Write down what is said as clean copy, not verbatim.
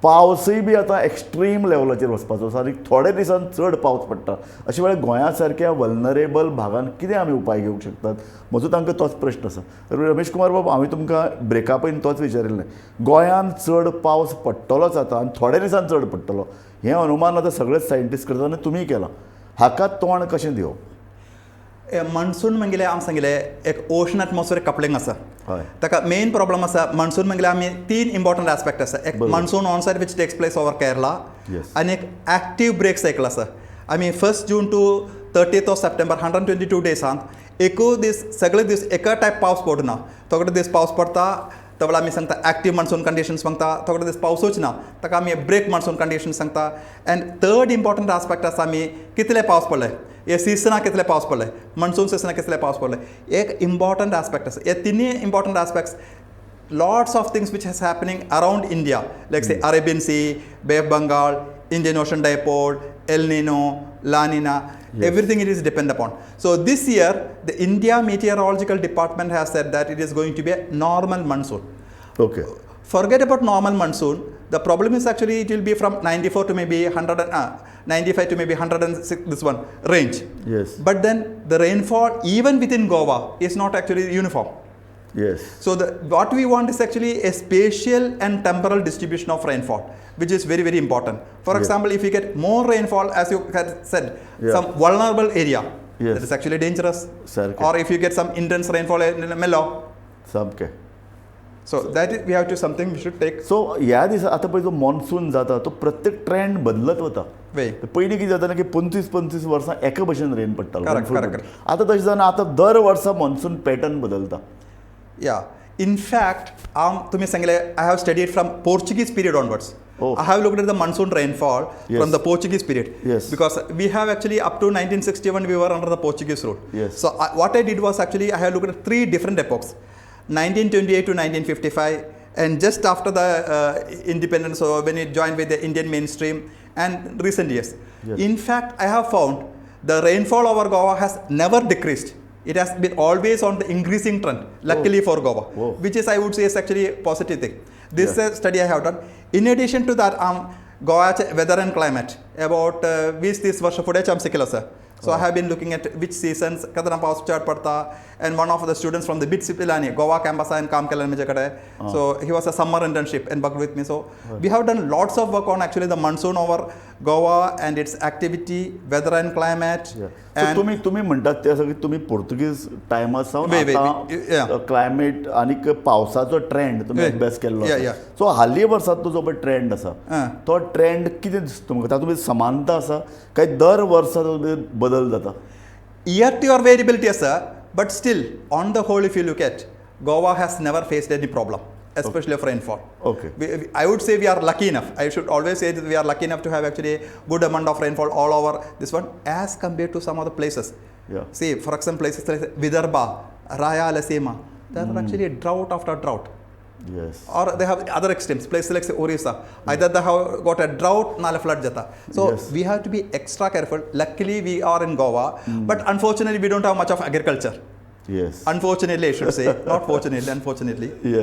पावसय B आतां extreme लेवलाचेर वचपाचो आसा आनी थोडे दिसान चड पावस पडटा अशे वेळार गोंया सारक्या वल्नरेबल भागांत कितें आमी उपाय घेवंक शकतात म्हजो तांकां तोच प्रश्न आसा. रमेश कुमार बाब, हांवें तुमकां ब्रेका पयलीं तोच विचारिल्लें. गोंयांत चड पावस पडटलोच आतां आनी थोडे दिसान चड पडटलो हें अनुमान आतां सगळेच सायंटिस्ट करतात आनी तुमी केलां. हाका तोंड कशें दिवप? मॉन्सून म्हणगेले आमी सांगिल्ले एक ओशन एटमॉस्फेरीक कपलिंग आसा. हय. ताका मेन प्रॉब्लम आसा मॉन्सून म्हणगेले आमी 3 इम्पॉर्टंट एस्पेक्ट आसा. एक monsoon onset which takes place over Kerala आनी एक एक्टीव ब्रेक सायकल आसा. आमी 1 जून टू 30 सप्टेंबर 122 डेजांत एकूच दीस सगळे दीस एका टायप पावस पडना. थोडे दीस पावस पडटा तो आमी सांगता एक्टीव मॉन्सून कंडिशन्स सांगता. थोडे दीस पावसूच ना ताका आमी ब्रेक मॉन्सून कंडिशन्स सांगता. एंड थर्ड इम्पॉर्टंट एस्पेक्ट आसा आमी कितले पावस पडले, हे सिजनाक कितले पावस पडले, मॉन्सून सिजनाक कितले पावस पडले, एक इम्पॉर्टंट एस्पेक्ट आसा. हे तिनी important aspects lots of things which is happening around India, like say Arabian Sea, Bay of Bengal, Indian Ocean Dipole, El Nino, La Nina, everything it is depend upon. So this year the India Meteorological Department has said that it is going to be a normal monsoon. Okay. Forget about normal monsoon. The problem is actually it will be from 94 to maybe 95 to maybe 106 this one range. Yes. But then the rainfall even within Goa is not actually uniform. Yes. So what we want is actually a spatial and temporal distribution of rainfall, which is very, very important. For example, if you get more rainfall, as you had said, some vulnerable area, that is actually dangerous. Or if you get some intense rainfall in mellow. सामकें. So that is, we have to something we should take. सो ह्या दिसा आतां पळय जो monsoon जाता तो प्रत्येक trend बदलत वता. पयलीं कितें जातालें की 25 वर्सां एका भशेन रेन पडटालो. आतां तशें जायना. आतां दर वर्सा मॉन्सून पॅटर्न बदलता. Yeah. In fact, to me I have studied from Portuguese period onwards. I have looked at the monsoon rainfall from the Portuguese period. Because we have actually up to 1961 we were under the Portuguese rule. So what I did was actually I have looked at 3 different epochs. 1928 to 1955 and just after the independence, so when it joined with the Indian mainstream and recent years. In fact, I have found the rainfall over Goa has never decreased. It has been always on the increasing trend, luckily for Goa, which is, I would say, is actually a positive thing. This study I have done. In addition to that, Goa weather and climate, about which this varsha fude cham sikila sir. So I have been looking at which seasons kadana paus chart padta, and one of the students from the BIT Sipilani, Goa campus and Kam Kelan Mejakade. So he was a summer internship and worked with me. So we have done lots of work on actually the monsoon over Goa and its activity, weather and climate. So तुम्ही म्हणटात ते आसा की तुम्ही पोर्तुगीज टायमा सावन आतां climate आनीक पावसाचो ट्रेंड तुमी अभ्यास केल्लो आसा. सो हालीं वर्सांतलो जो पळय ट्रेंड आसा तो ट्रेंड कितें दिसता तुमकां? तातूंत समानता आसा काय दर वर्सा बदल जाता? Year to year variability asa, but still on the whole if you look at, Goa has never faced any problem, especially of rainfall. I would say we are lucky enough. I should always say that we are lucky enough to have actually a good amount of rainfall all over this one as compared to some other places. See, for example, places like Vidarbha, Rayalaseema, there are actually a drought after drought. Or they have other extremes, places like say Orissa, either they have got a drought or a flood jata. So we have to be extra careful. Luckily we are in Goa, but unfortunately we don't have much of agriculture. Unfortunately I should say, not fortunately, unfortunately.